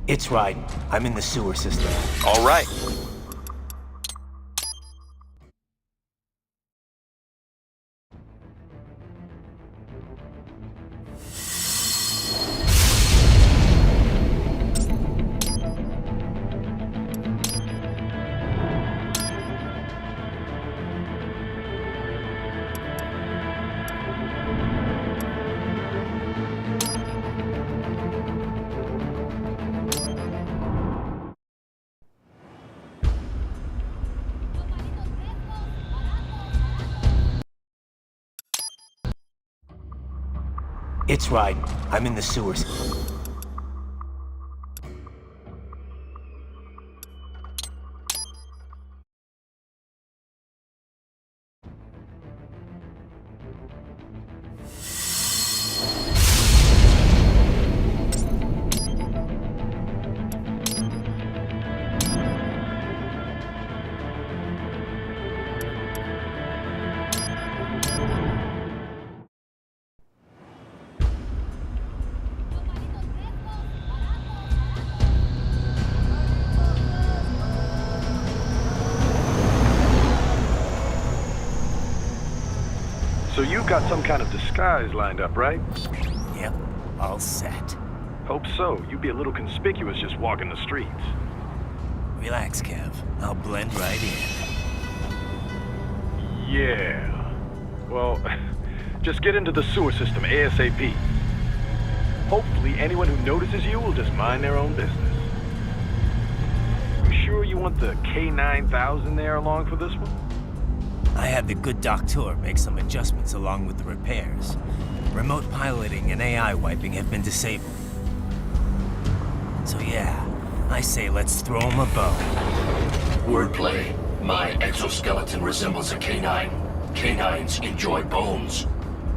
It's Raiden. I'm in the sewer system. All right. It's Raiden. I'm in the sewers. So you've got some kind of disguise lined up, right? Yep, all set. Hope so. You'd be a little conspicuous just walking the streets. Relax, Kev. I'll blend right in. Yeah. Well, just get into the sewer system ASAP. Hopefully anyone who notices you will just mind their own business. You sure you want the K9000 there along for this one? I had the good doctor make some adjustments along with the repairs. Remote piloting and AI wiping have been disabled. So yeah, I say let's throw him a bone. Wordplay. My exoskeleton resembles a canine. Canines enjoy bones.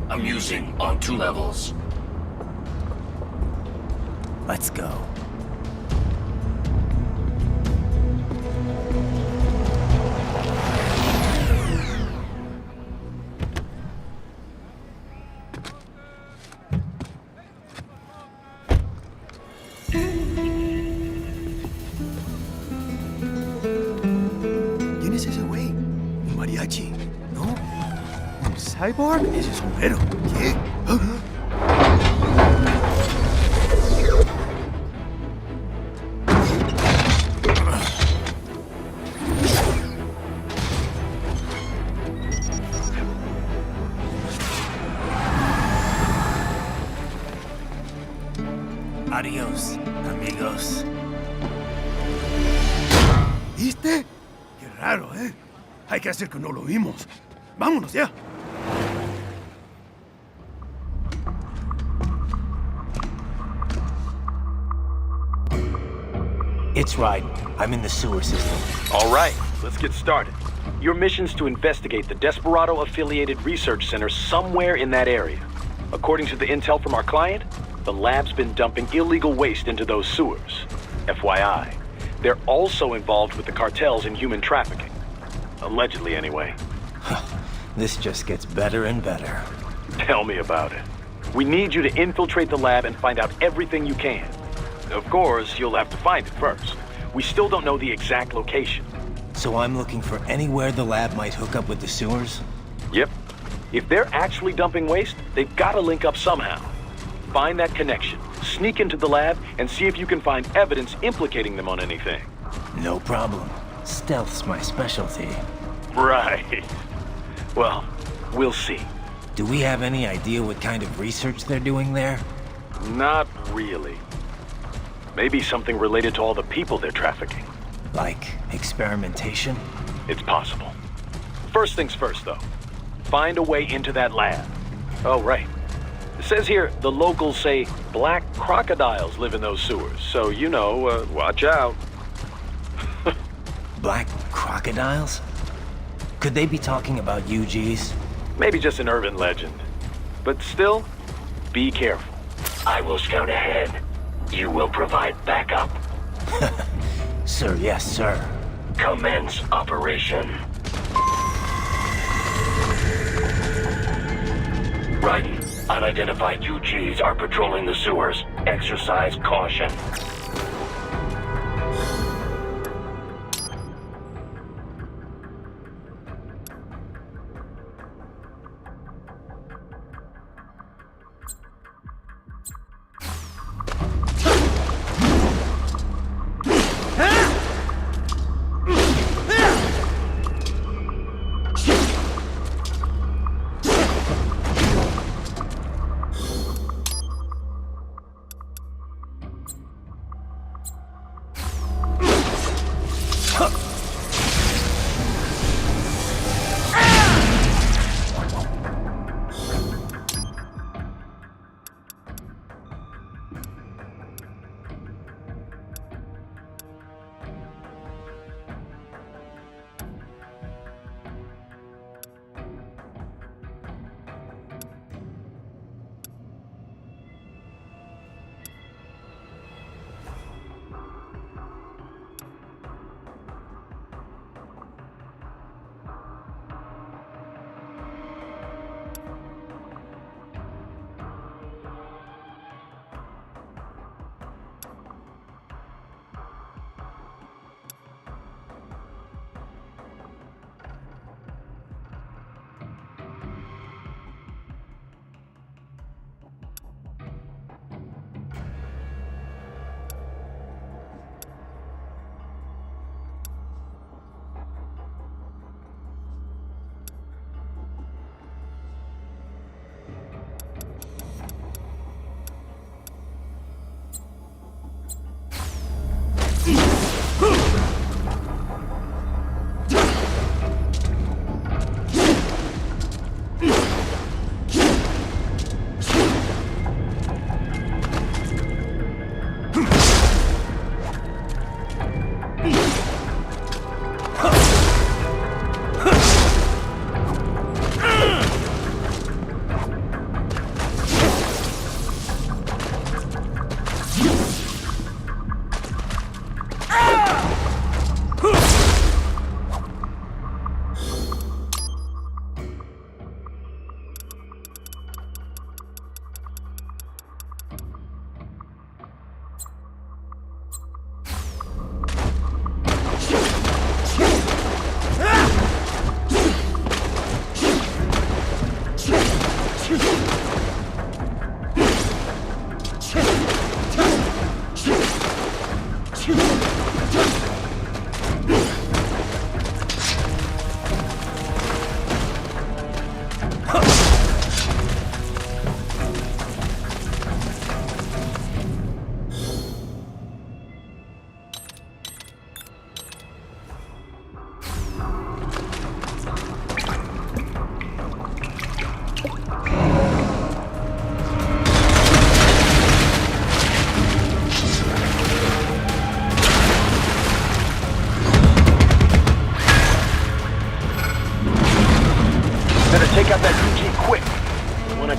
Amusing on 2 levels. Let's go. ¿Quién es ese güey? ¿Un mariachi? ¿No? ¿Un cyborg? Ese sombrero. ¿Qué? Adiós, amigos. ¿Viste? Qué raro, ¿eh? Hay que hacer que no lo vimos. Vámonos ya. It's Raiden. I'm in the sewer system. All right, let's get started. Your mission's to investigate the Desperado-affiliated research center somewhere in that area. According to the intel from our client, the lab's been dumping illegal waste into those sewers. FYI, they're also involved with the cartels in human trafficking. Allegedly, anyway. This just gets better and better. Tell me about it. We need you to infiltrate the lab and find out everything you can. Of course, you'll have to find it first. We still don't know the exact location. So I'm looking for anywhere the lab might hook up with the sewers? Yep. If they're actually dumping waste, they've got to link up somehow. Find that connection, sneak into the lab, and see if you can find evidence implicating them on anything. No problem. Stealth's my specialty. Right. Well, we'll see. Do we have any idea what kind of research they're doing there? Not really. Maybe something related to all the people they're trafficking. Like experimentation? It's possible. First things first, though. Find a way into that lab. Oh, right. It says here the locals say black crocodiles live in those sewers, so you know, watch out. Black crocodiles? Could they be talking about UGs? Maybe just an urban legend. But still, be careful. I will scout ahead. You will provide backup. Sir, yes, sir. Commence operation. Raiden, unidentified UGs are patrolling the sewers. Exercise caution.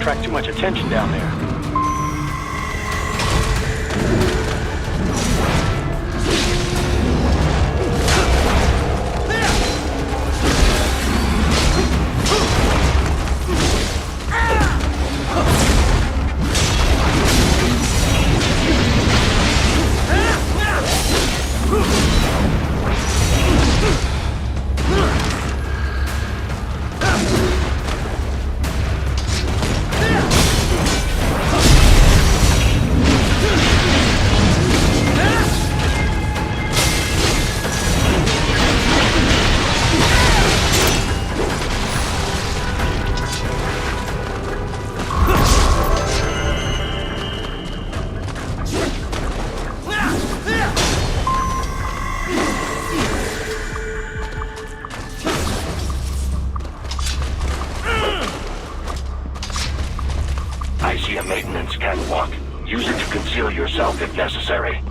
attract too much attention down there. I see a maintenance catwalk. Use it to conceal yourself if necessary.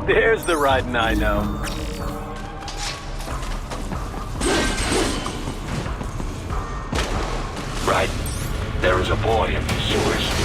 There's the Raiden I know. Right. There is a boy in these sewers.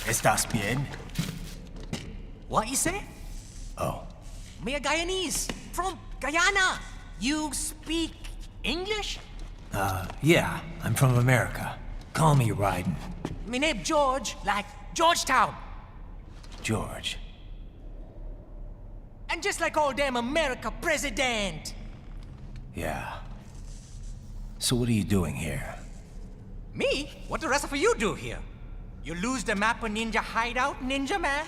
¿Estás bien? What you say? Oh, Me a Guyanese from Guyana. You speak English? yeah, I'm from America. Call me Raiden. Me name George, like Georgetown. George. And just like all damn America president. Yeah. So what are you doing here? Me? What the rest of you do here? You lose the map of Ninja hideout, Ninja man?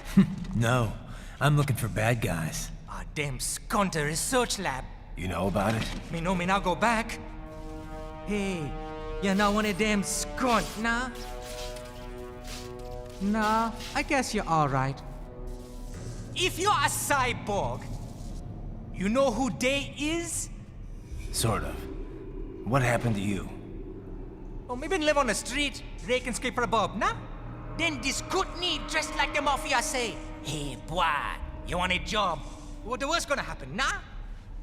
No, I'm looking for bad guys. Ah, damn skunter research lab. You know about it? Me know me now go back. Hey, you're not one of them skunt, nah? Nah, I guess you're alright. If you're a cyborg, you know who they is? Sort of. What happened to you? Oh, me been live on the street, rake and scrape for a bob, nah? Then this good need dressed like the mafia say, hey boy, you want a job? What the worst gonna happen, nah?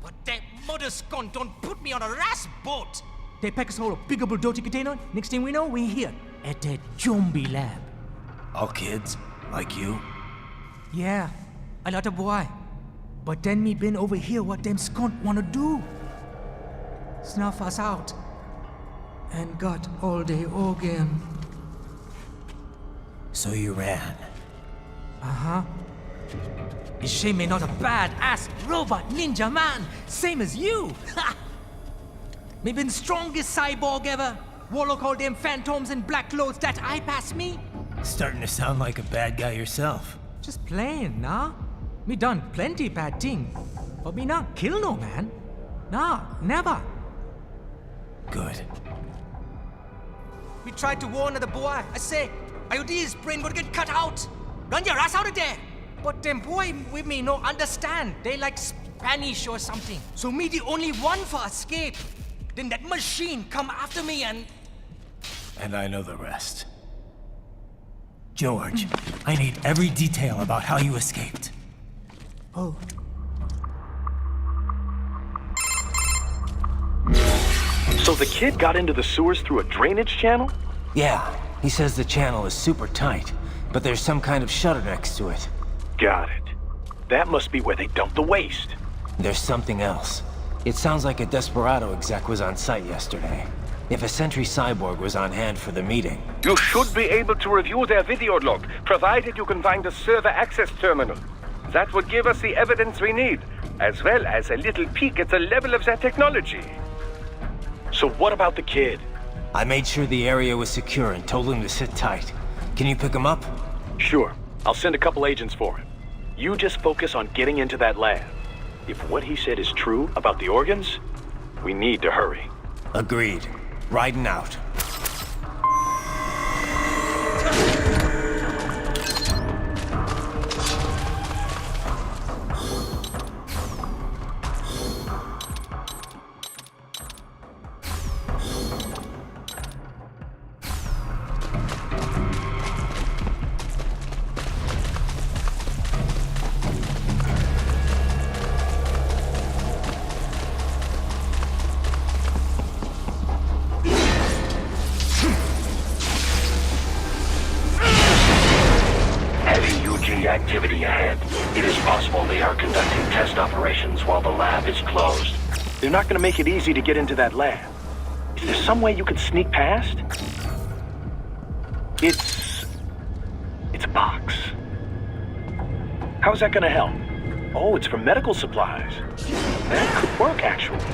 But that mother scunt don't put me on a ras boat. They pack us whole a big old dirty container. Next thing we know, we're here at that zombie lab. All kids? Like you? Yeah, a lot of boy. But then me been over here what them scunt wanna do. Snuff us out. And got all the organ. So you ran. Uh-huh. Is she me not a bad-ass robot ninja man, same as you? Ha! Me been strongest cyborg ever. Warlock all them phantoms in black clothes that eye pass me. Starting to sound like a bad guy yourself. Just playing, nah? Me done plenty bad thing. But me not kill no man. Nah, never. Good. We tried to warn the boy. I say, IOD's brain would get cut out. Run your ass out of there. But them boy with me no understand. They like Spanish or something. So me the only one for escape. Then that machine come after me and... And I know the rest. George, I need every detail about how you escaped. Oh. So the kid got into the sewers through a drainage channel? Yeah, he says the channel is super tight, but there's some kind of shutter next to it. Got it. That must be where they dumped the waste. There's something else. It sounds like a Desperado exec was on site yesterday. If a Sentry cyborg was on hand for the meeting. You should be able to review their video log, provided you can find a server access terminal. That would give us the evidence we need, as well as a little peek at the level of their technology. So what about the kid? I made sure the area was secure and told him to sit tight. Can you pick him up? Sure. I'll send a couple agents for him. You just focus on getting into that lab. If what he said is true about the organs, we need to hurry. Agreed. Riding out. Activity ahead. It is possible they are conducting test operations while the lab is closed. They're not gonna make it easy to get into that lab. Is there some way you could sneak past? It's a box. How's that gonna help? Oh, it's for medical supplies. That could work, actually.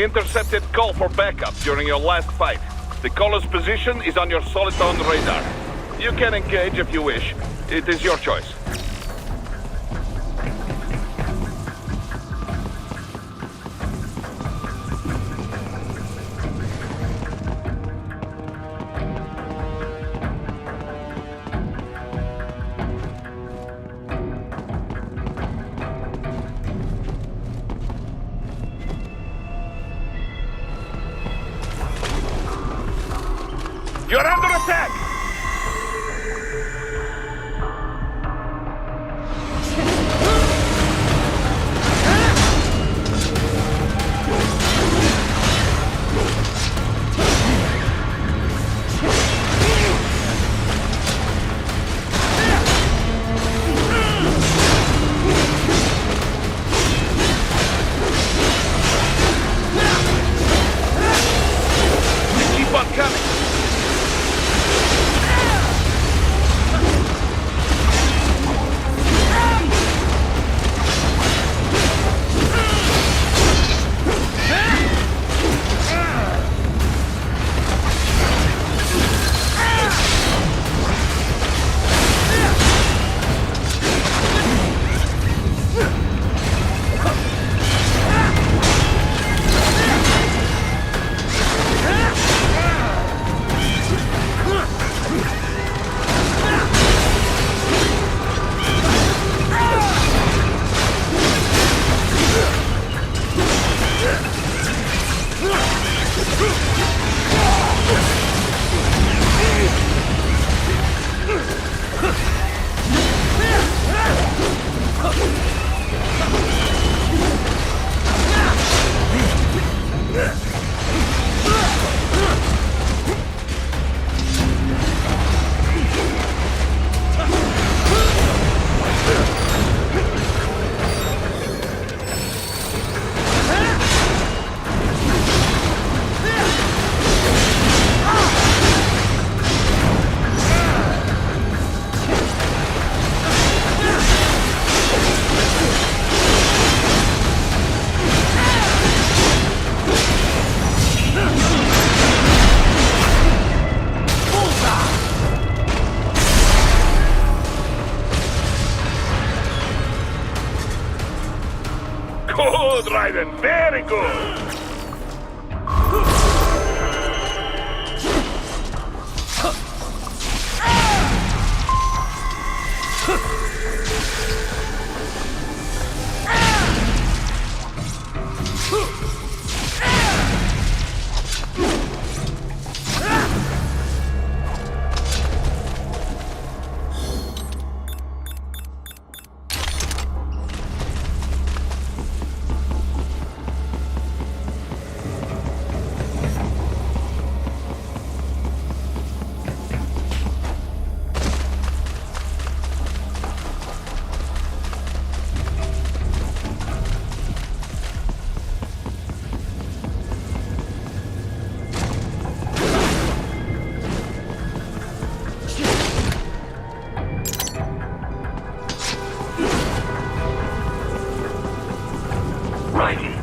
We intercepted call for backup during your last fight. The caller's position is on your Soliton radar. You can engage if you wish. It is your choice. You're under attack! Keep on coming! Good, Raiden. Very good.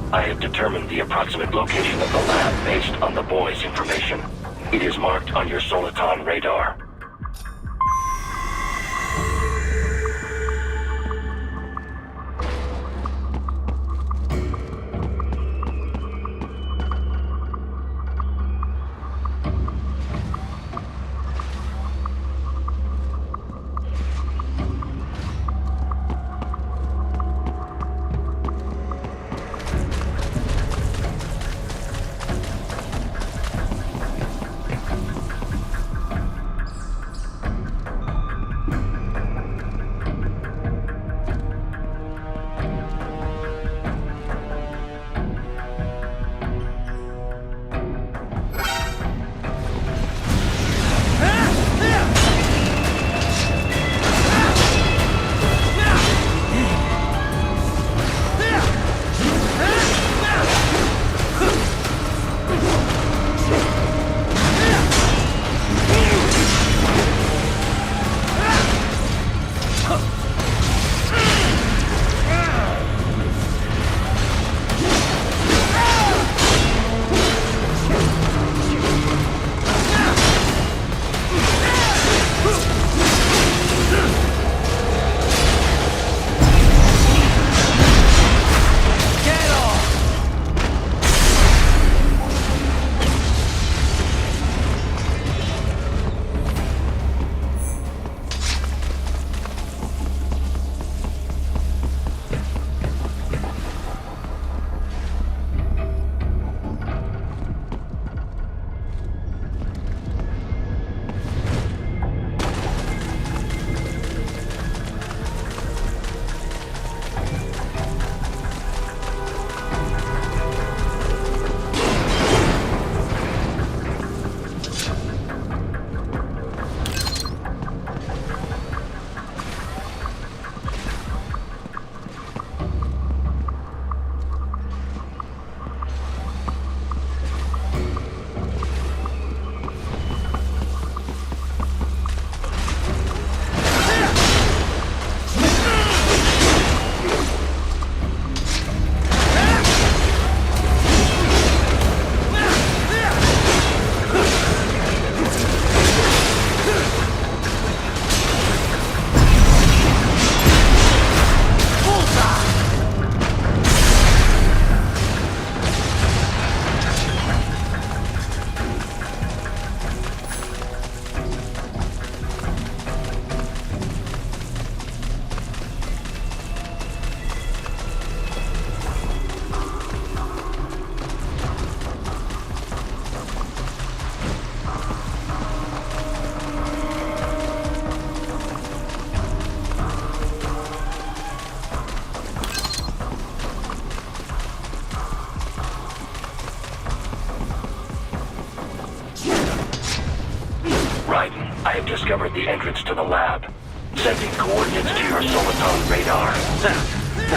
I have determined the approximate location of the lab based on the boy's information. It is marked on your Soliton radar. discovered the entrance to the lab. Sending coordinates to your Soliton radar.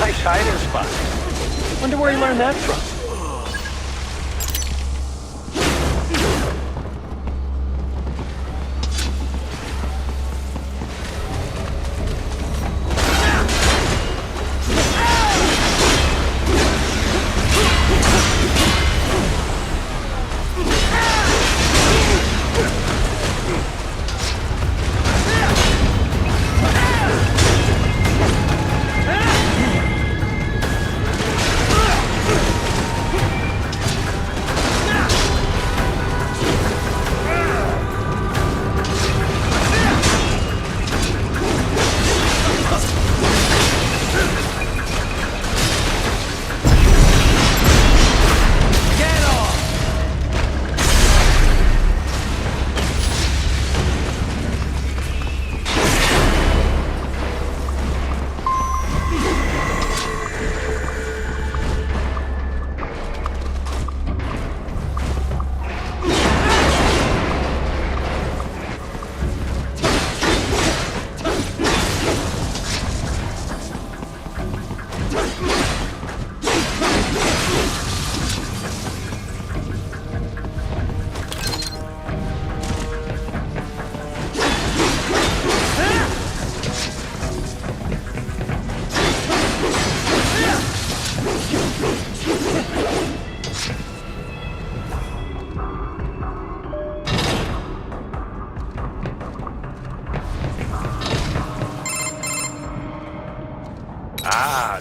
Nice hiding spot. Wonder where you learned that from.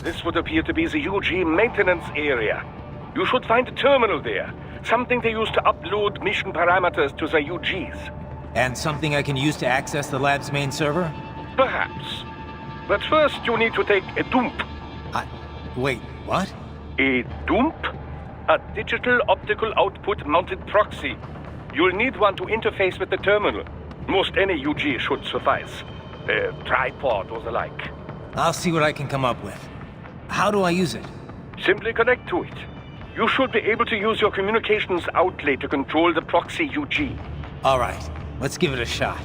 This would appear to be the UG maintenance area. You should find a terminal there. Something they use to upload mission parameters to the UGs. And something I can use to access the lab's main server? Perhaps. But first you need to take a dump. Wait, what? A dump? A digital optical output mounted proxy. You'll need one to interface with the terminal. Most any UG should suffice. A tripod or the like. I'll see what I can come up with. How do I use it? Simply connect to it. You should be able to use your communications outlet to control the proxy UG. All right, let's give it a shot.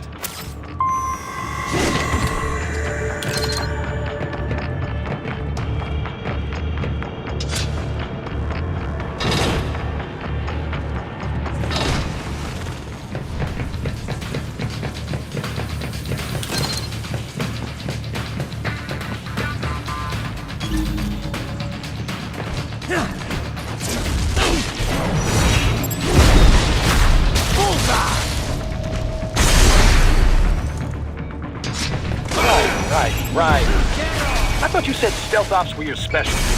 Right. I thought you said stealth ops were your specialty.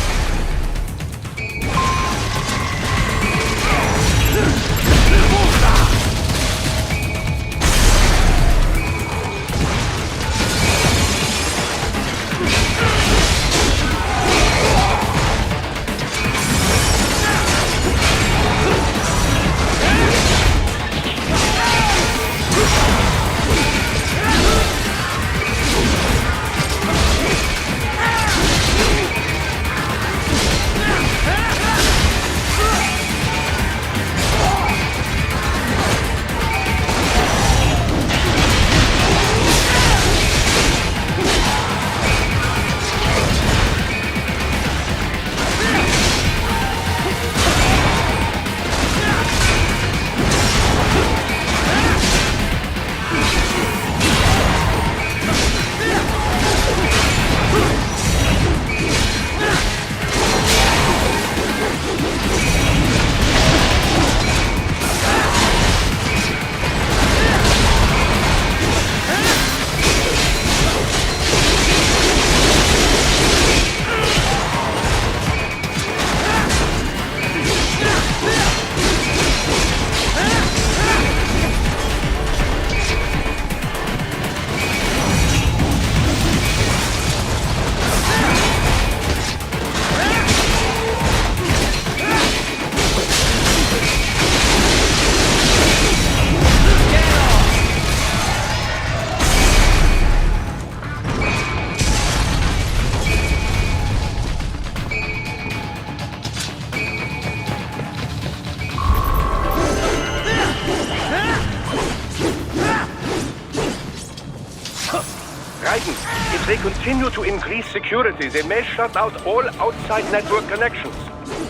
Raiden, if they continue to increase security, they may shut out all outside network connections.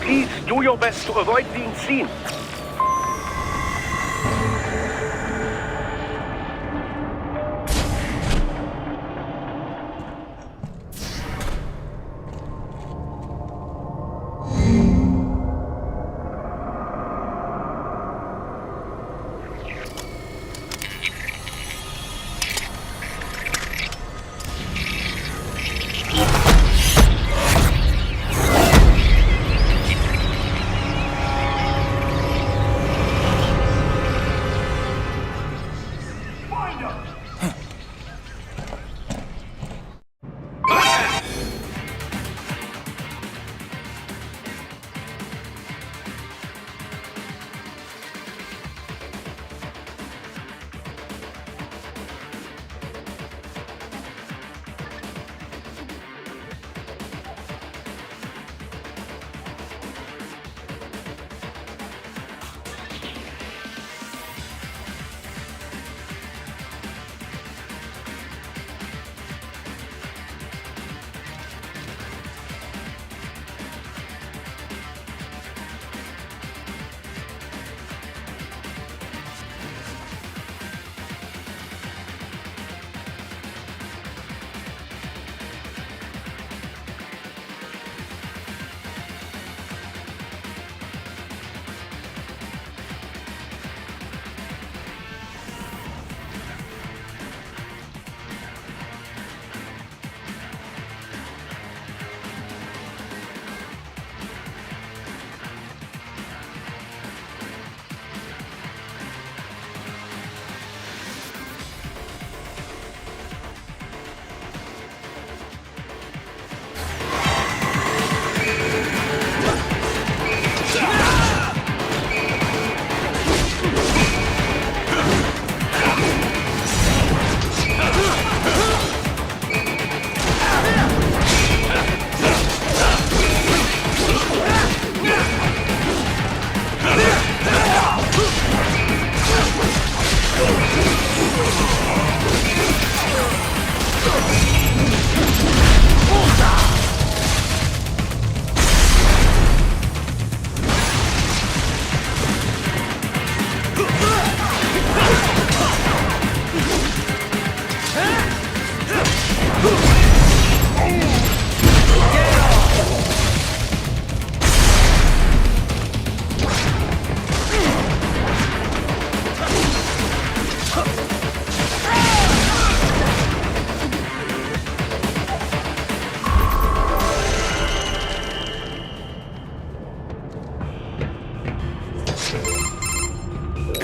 Please do your best to avoid being seen.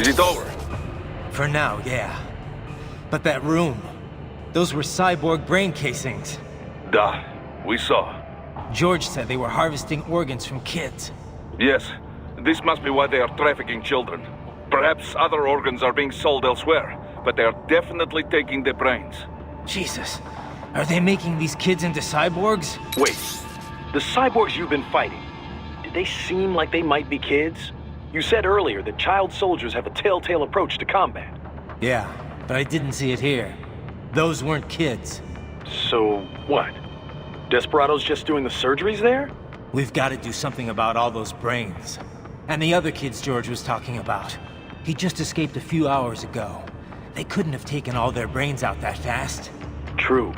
Is it over? For now, yeah. But that room, those were cyborg brain casings. Da, we saw. George said they were harvesting organs from kids. Yes, this must be why they are trafficking children. Perhaps other organs are being sold elsewhere, but they are definitely taking the brains. Jesus, are they making these kids into cyborgs? Wait, the cyborgs you've been fighting, did they seem like they might be kids? You said earlier that child soldiers have a telltale approach to combat. Yeah, but I didn't see it here. Those weren't kids. So, what? Desperado's just doing the surgeries there? We've got to do something about all those brains. And the other kids George was talking about. He just escaped a few hours ago. They couldn't have taken all their brains out that fast. True.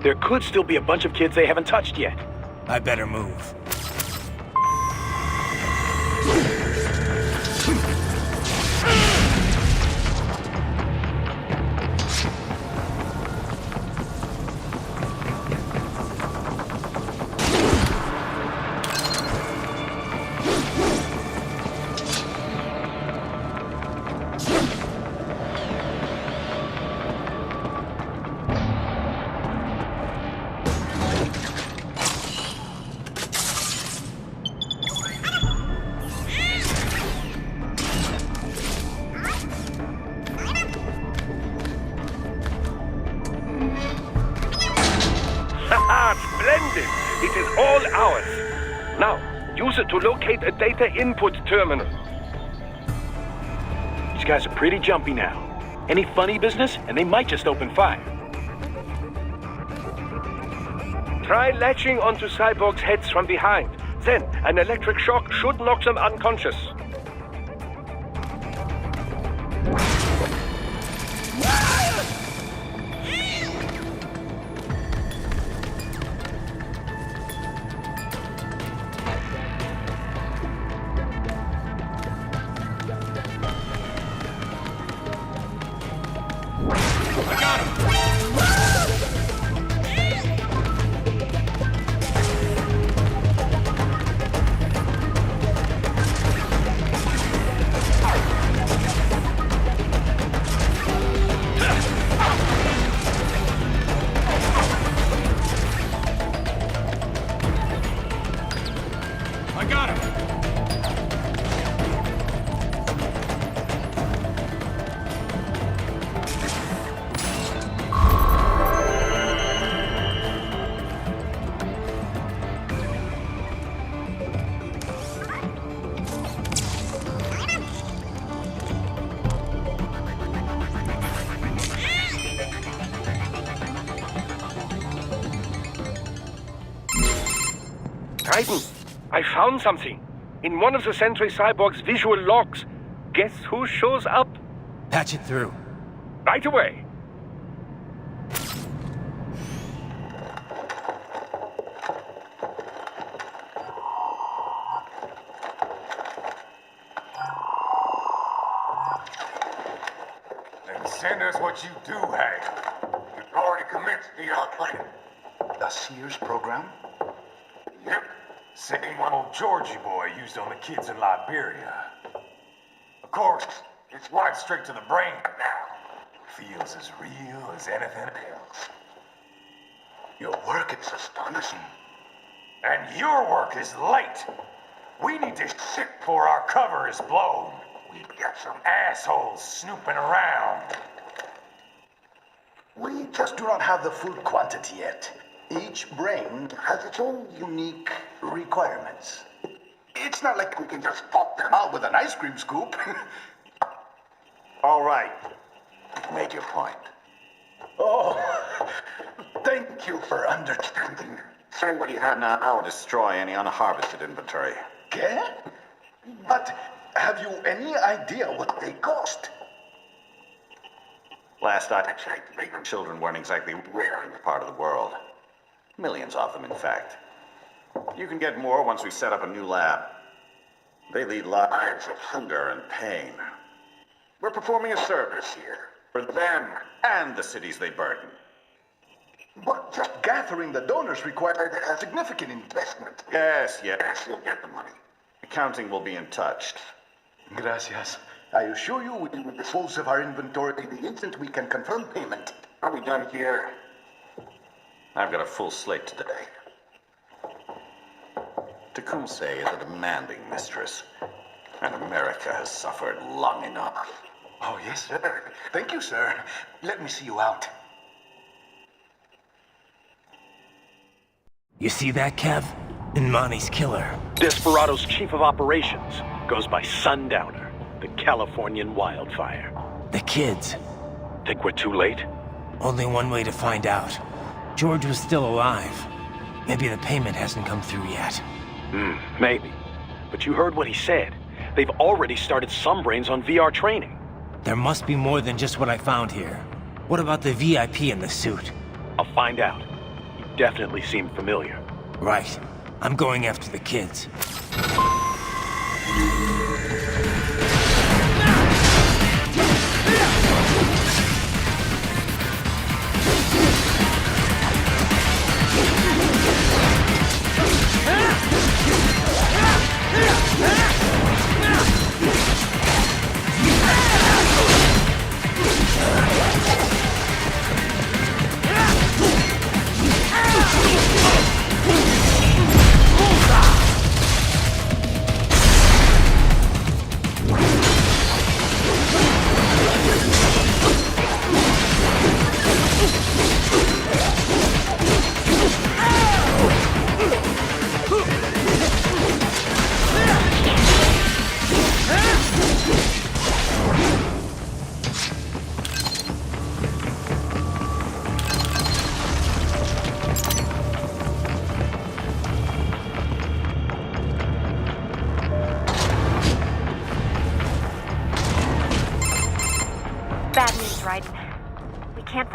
There could still be a bunch of kids they haven't touched yet. I better move. Splendid! It is all ours. Now, use it to locate a data input terminal. These guys are pretty jumpy now. Any funny business, and they might just open fire. Try latching onto cyborgs' heads from behind. Then, an electric shock should knock them unconscious. Raiden, I found something. In one of the Sentry Cyborg's visual logs. Guess who shows up? Patch it through. Right away. Then send us what you do have. You've already commenced the plan. The Sears program? Yep. Same one old Georgie boy used on the kids in Liberia. Of course, it's right straight to the brain now. Feels as real as anything else. Your work is astonishing. And your work is late. We need to shit before our cover is blown. We've got some assholes snooping around. We just do not have the full quantity yet. Each brain has its own unique requirements. It's not like we can just pop them out with an ice cream scoop. All right. Make your point. Oh, thank you for understanding. Send what you have now. I'll destroy any unharvested inventory. Okay? But have you any idea what they cost? Last I checked, Raiden children weren't exactly rare in the part of the world. Millions of them, in fact. You can get more once we set up a new lab. They lead lives of hunger and pain. We're performing a service here. For them and the cities they burden. But just gathering the donors required a significant investment. Yes, you'll get the money. Accounting will be in touch. Gracias. I assure you we will dispose of our inventory the instant we can confirm payment. Are we done here? I've got a full slate today. Tecumseh is a demanding mistress, and America has suffered long enough. Oh, yes, sir. Thank you, sir. Let me see you out. You see that, Kev? Imani's killer. Desperado's chief of operations goes by Sundowner, the Californian wildfire. The kids. Think we're too late? Only one way to find out. George was still alive. Maybe the payment hasn't come through yet. Maybe. But you heard what he said. They've already started some brains on VR training. There must be more than just what I found here. What about the VIP in the suit? I'll find out. You definitely seem familiar. Right. I'm going after the kids.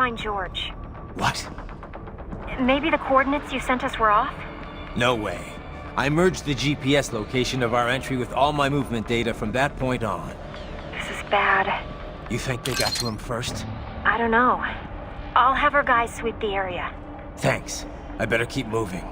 find George. What? Maybe the coordinates you sent us were off? No way. I merged the GPS location of our entry with all my movement data from that point on. This is bad. You think they got to him first? I don't know. I'll have our guys sweep the area. Thanks. I better keep moving.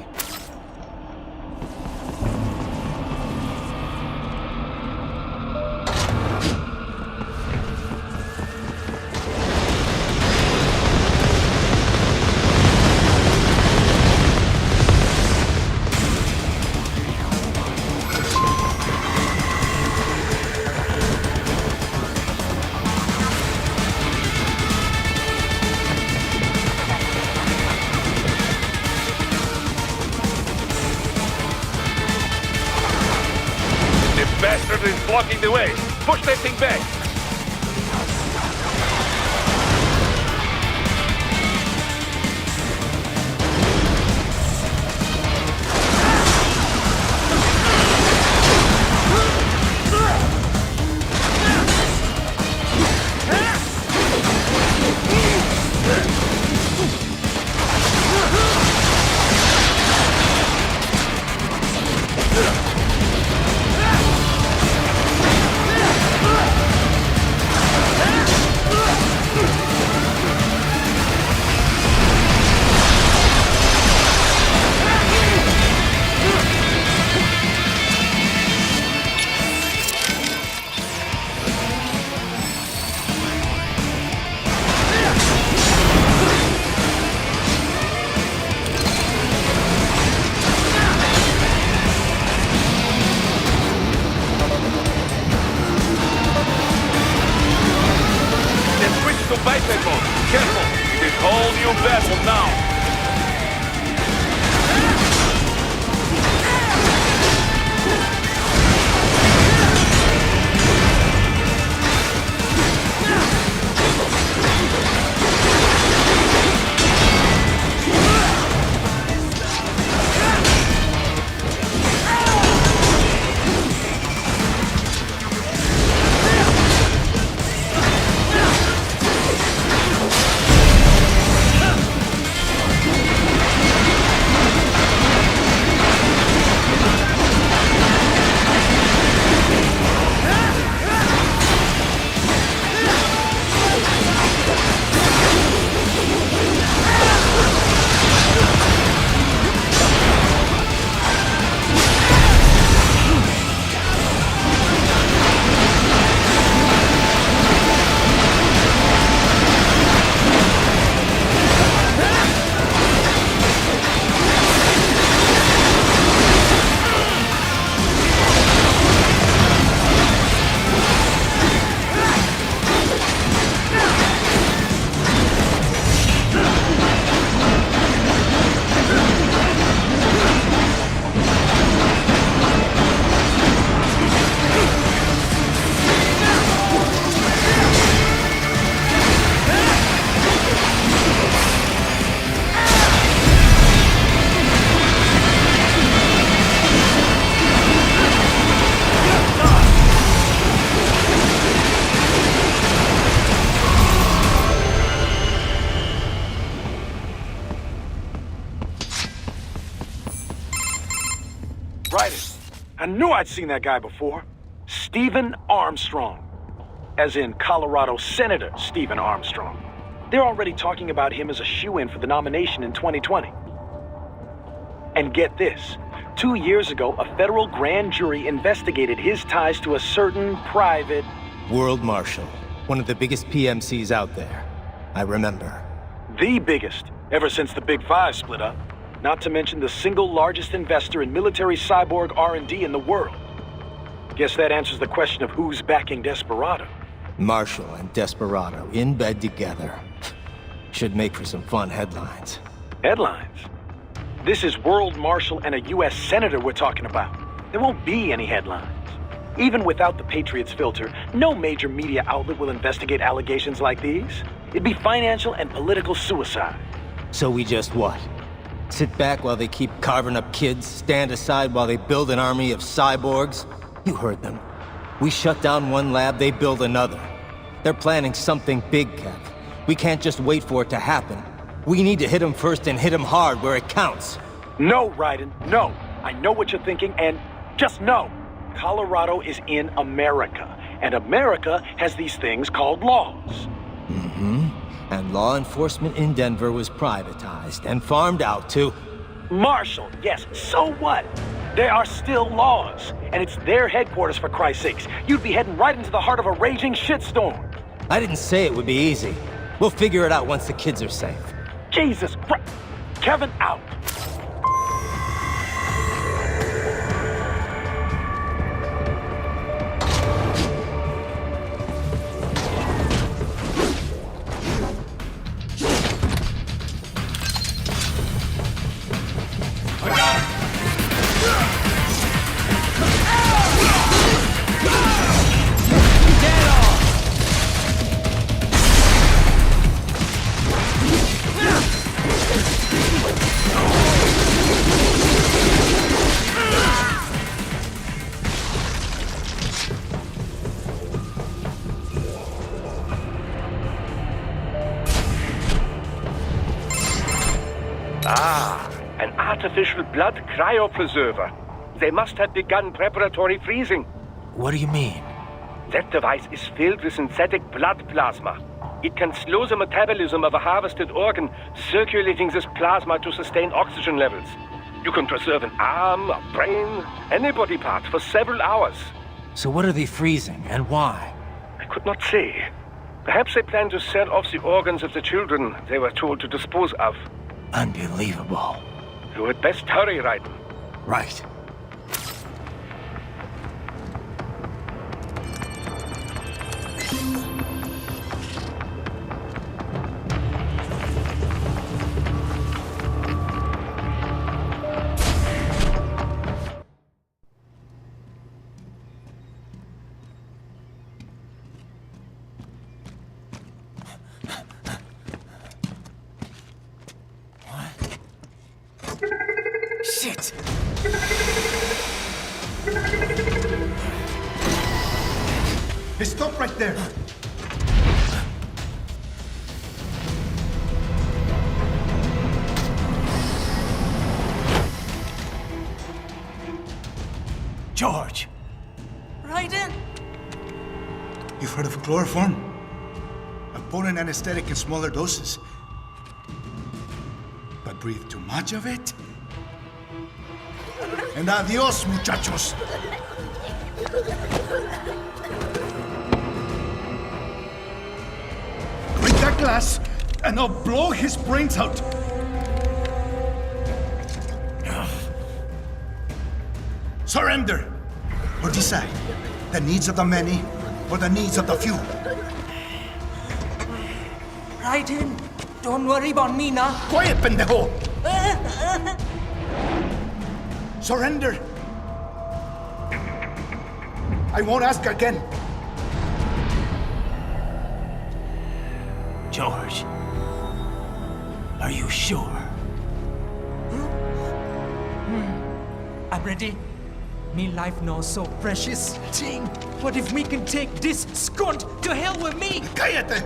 Bastard is blocking the way. Push that thing back. Careful! It is whole new battle now! Raiden. I knew I'd seen that guy before. Stephen Armstrong. As in Colorado Senator Stephen Armstrong. They're already talking about him as a shoo-in for the nomination in 2020. And get this. 2 years ago, a federal grand jury investigated his ties to a certain private... World Marshal. One of the biggest PMCs out there. I remember. The biggest, ever since the Big Five split up. Not to mention the single largest investor in military cyborg R&D in the world. Guess that answers the question of who's backing Desperado. Marshall and Desperado in bed together. Should make for some fun headlines. Headlines? This is World Marshal and a U.S. Senator we're talking about. There won't be any headlines. Even without the Patriots filter, no major media outlet will investigate allegations like these. It'd be financial and political suicide. So we just what? Sit back while they keep carving up kids, stand aside while they build an army of cyborgs? You heard them. We shut down one lab, they build another. They're planning something big, Kev. We can't just wait for it to happen. We need to hit him first and hit him hard where it counts. No, Raiden, no. I know what you're thinking, and just no. Colorado is in America, and America has these things called laws. And law enforcement in Denver was privatized and farmed out to... Marshall, yes, so what? There are still laws, and it's their headquarters, for Christ's sakes. You'd be heading right into the heart of a raging shitstorm. I didn't say it would be easy. We'll figure it out once the kids are safe. Jesus Christ. Kevin, out. An artificial blood cryopreserver. They must have begun preparatory freezing. What do you mean? That device is filled with synthetic blood plasma. It can slow the metabolism of a harvested organ, circulating this plasma to sustain oxygen levels. You can preserve an arm, a brain, any body part for several hours. So what are they freezing, and why? I could not say. Perhaps they plan to sell off the organs of the children they were told to dispose of. Unbelievable. You had best hurry, Raiden. Right. Shit! Hey, stop right there. George! Raiden! You've heard of chloroform? A potent anesthetic in smaller doses. But breathe too much of it? And adios, muchachos! Break that glass, and I'll blow his brains out! Surrender! Or decide. The needs of the many, or the needs of the few. Raiden, don't worry about me now. Quiet, pendejo! Surrender! I won't ask again. George, are you sure? I'm ready. Me life now so precious. Ting, what if we can take this skunt to hell with me? Cállate!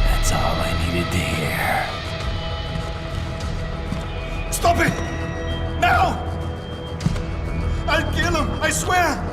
That's all I needed to hear. Stop it! Now! I'll kill him, I swear!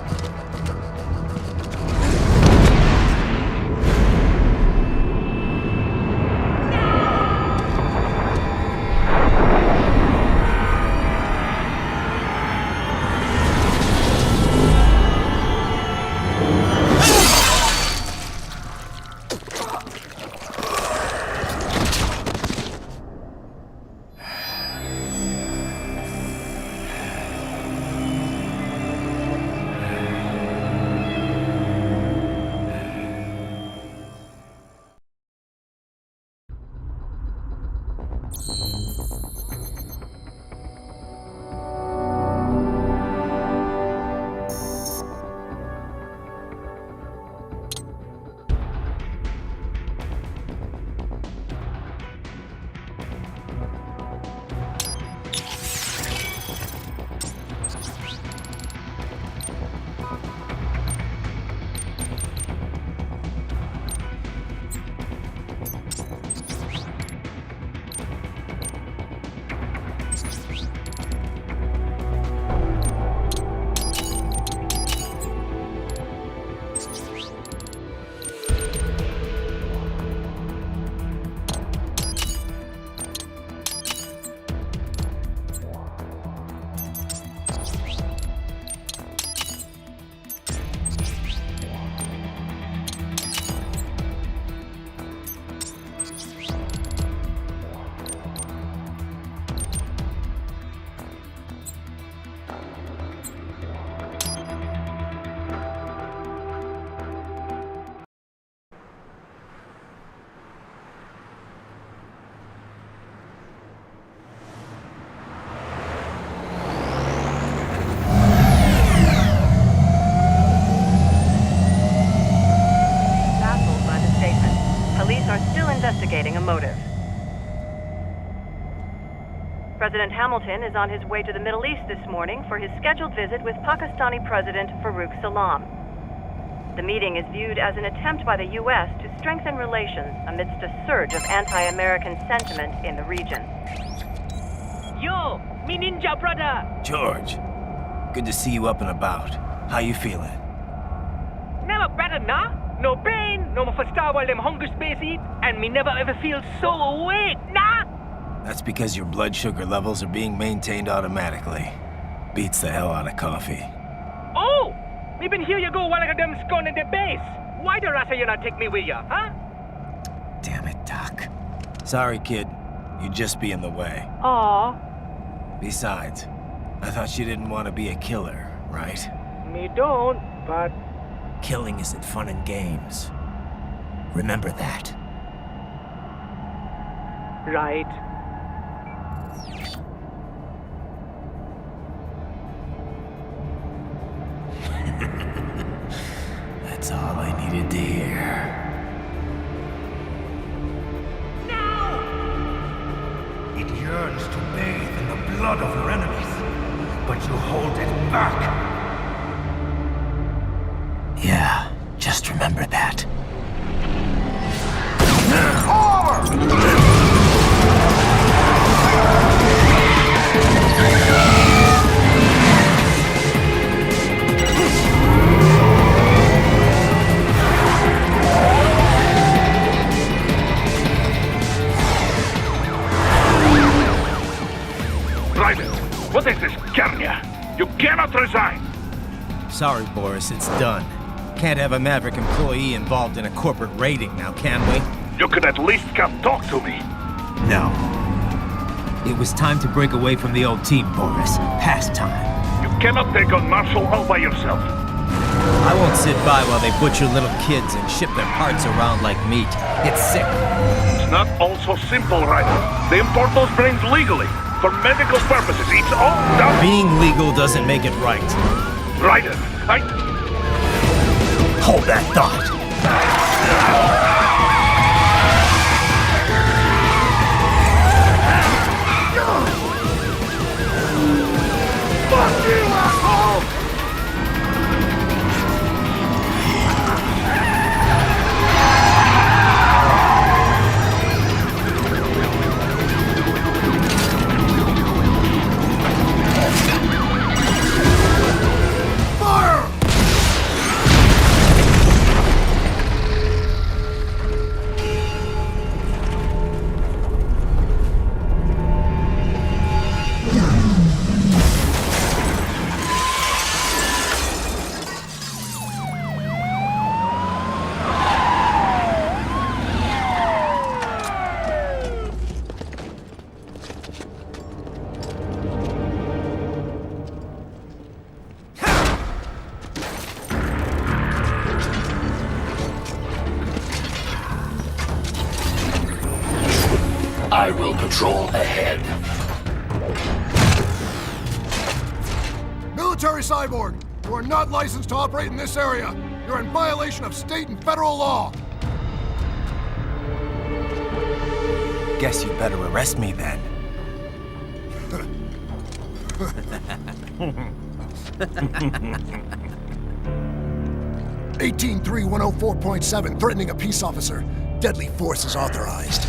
investigating a motive. President Hamilton is on his way to the Middle East this morning for his scheduled visit with Pakistani President Farouk Salam. The meeting is viewed as an attempt by the U.S. to strengthen relations amidst a surge of anti-American sentiment in the region. Yo, me ninja brother! George, good to see you up and about. How you feeling? Never better, nah? No pain, no more for star while them hunger space eat, and me never ever feel so awake, nah? That's because your blood sugar levels are being maintained automatically. Beats the hell out of coffee. Oh! Me been here you go while I got them scone in the base. Why the rasa you not take me with ya, huh? Damn it, Doc. Sorry, kid. You'd just be in the way. Aw. Besides, I thought you didn't want to be a killer, right? Me don't, but... Killing isn't fun and games. Remember that. Right. That's all I needed to hear. It yearns to bathe in the blood of your enemies, but you hold it back. Yeah, just remember that. Raiden, what is this, Kenya? You cannot resign! Sorry, Boris, it's done. Can't have a Maverick employee involved in a corporate raiding now, can we? You could at least come talk to me. No. It was time to break away from the old team, Boris. Past time. You cannot take on Marshall all by yourself. I won't sit by while they butcher little kids and ship their parts around like meat. It's sick. It's not all so simple, Raiden. They import those brains legally. For medical purposes, it's all done. Being legal doesn't make it right. Raiden, Hold that thought. Fuck you, asshole! Fire! I will patrol ahead. Military cyborg, you are not licensed to operate in this area. You're in violation of state and federal law. Guess you'd better arrest me then. 183-104.7, threatening a peace officer. Deadly force is authorized.